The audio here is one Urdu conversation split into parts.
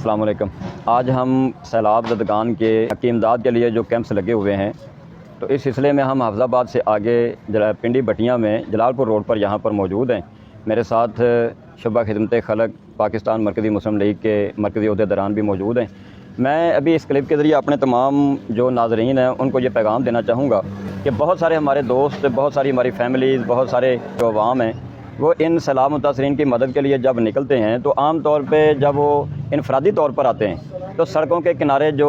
السلام علیکم۔ آج ہم سیلاب زدگان کی امداد کے لیے جو کیمپس لگے ہوئے ہیں، تو اس سلسلے میں ہم حافظ آباد سے آگے پنڈی بٹیاں میں جلال پور روڈ پر یہاں پر موجود ہیں۔ میرے ساتھ شعبہ خدمت خلق پاکستان مرکزی مسلم لیگ کے مرکزی عہدیداران بھی موجود ہیں۔ میں ابھی اس کلپ کے ذریعے اپنے تمام جو ناظرین ہیں ان کو یہ پیغام دینا چاہوں گا کہ بہت سارے ہمارے دوست، بہت ساری ہماری فیملیز، بہت سارے جو عوام ہیں، وہ ان سیلاب متاثرین کی مدد کے لیے جب نکلتے ہیں تو عام طور پہ جب وہ انفرادی طور پر آتے ہیں تو سڑکوں کے کنارے جو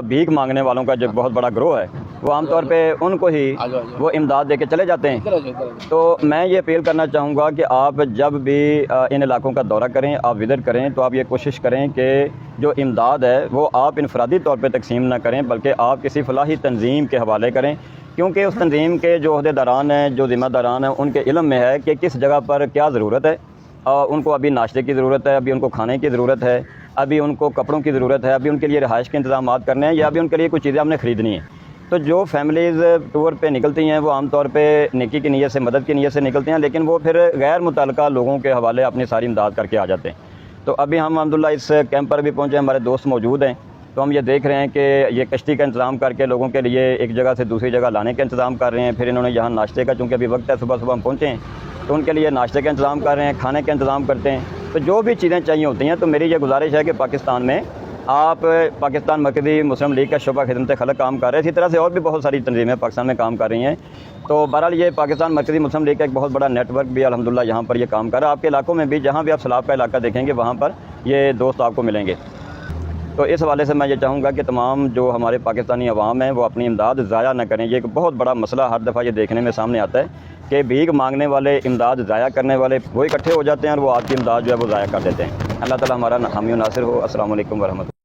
بھیک مانگنے والوں کا جو بہت بڑا گروہ ہے، وہ عام طور پہ ان کو ہی وہ امداد دے کے چلے جاتے ہیں۔ تو میں یہ اپیل کرنا چاہوں گا کہ آپ جب بھی ان علاقوں کا دورہ کریں، آپ وزٹ کریں، تو آپ یہ کوشش کریں کہ جو امداد ہے وہ آپ انفرادی طور پہ تقسیم نہ کریں، بلکہ آپ کسی فلاحی تنظیم کے حوالے کریں، کیونکہ اس تنظیم کے جو عہدیداران ہیں، جو ذمہ داران ہیں، ان کے علم میں ہے کہ کس جگہ پر کیا ضرورت ہے۔ ان کو ابھی ناشتے کی ضرورت ہے، ابھی ان کو کھانے کی ضرورت ہے، ابھی ان کو کپڑوں کی ضرورت ہے، ابھی ان کے لیے رہائش کے انتظامات کرنے ہیں، یا ابھی ان کے لیے کچھ چیزیں ہم نے خریدنی ہیں۔ تو جو فیملیز ٹور پہ نکلتی ہیں وہ عام طور پہ نیکی کی نیت سے، مدد کی نیت سے نکلتے ہیں، لیکن وہ پھر غیر متعلقہ لوگوں کے حوالے اپنی ساری امداد کر کے آ جاتے ہیں۔ تو ابھی ہم الحمدللہ اس کیمپ پر بھی پہنچے، ہمارے دوست موجود ہیں، تو ہم یہ دیکھ رہے ہیں کہ یہ کشتی کا انتظام کر کے لوگوں کے لیے ایک جگہ سے دوسری جگہ لانے کا انتظام کر رہے ہیں۔ پھر انہوں نے یہاں ناشتے کا، چونکہ ابھی وقت ہے، صبح ہم پہنچے ہیں، تو ان کے لیے ناشتے کا انتظام کر رہے ہیں، کھانے کا انتظام کرتے ہیں۔ تو جو بھی چیزیں چاہیے ہوتی ہیں، تو میری یہ گزارش ہے کہ پاکستان میں آپ پاکستان مرکزی مسلم لیگ کا شعبہ خدمت خلق کام کر رہے ہیں، اسی طرح سے اور بھی بہت ساری تنظیمیں پاکستان میں کام کر رہی ہیں۔ تو بہرحال یہ پاکستان مرکزی مسلم لیگ کا ایک بہت بڑا نیٹ ورک بھی الحمدللہ یہاں پر یہ کام کر رہا ہے۔ آپ کے علاقوں میں بھی جہاں بھی آپ سیلاب کا علاقہ دیکھیں گے وہاں پر یہ دوست آپ کو ملیں گے۔ تو اس حوالے سے میں یہ چاہوں گا کہ تمام جو ہمارے پاکستانی عوام ہیں وہ اپنی امداد ضائع نہ کریں۔ یہ ایک بہت بڑا مسئلہ ہر دفعہ یہ دیکھنے میں سامنے آتا ہے کہ بھیک مانگنے والے، امداد ضائع کرنے والے وہ اکٹھے ہو جاتے ہیں اور وہ آپ کی امداد جو ہے وہ ضائع کر دیتے ہیں۔ اللہ تعالیٰ ہمارا حامی و ناصر ہو۔ السلام علیکم ورحمۃ اللہ۔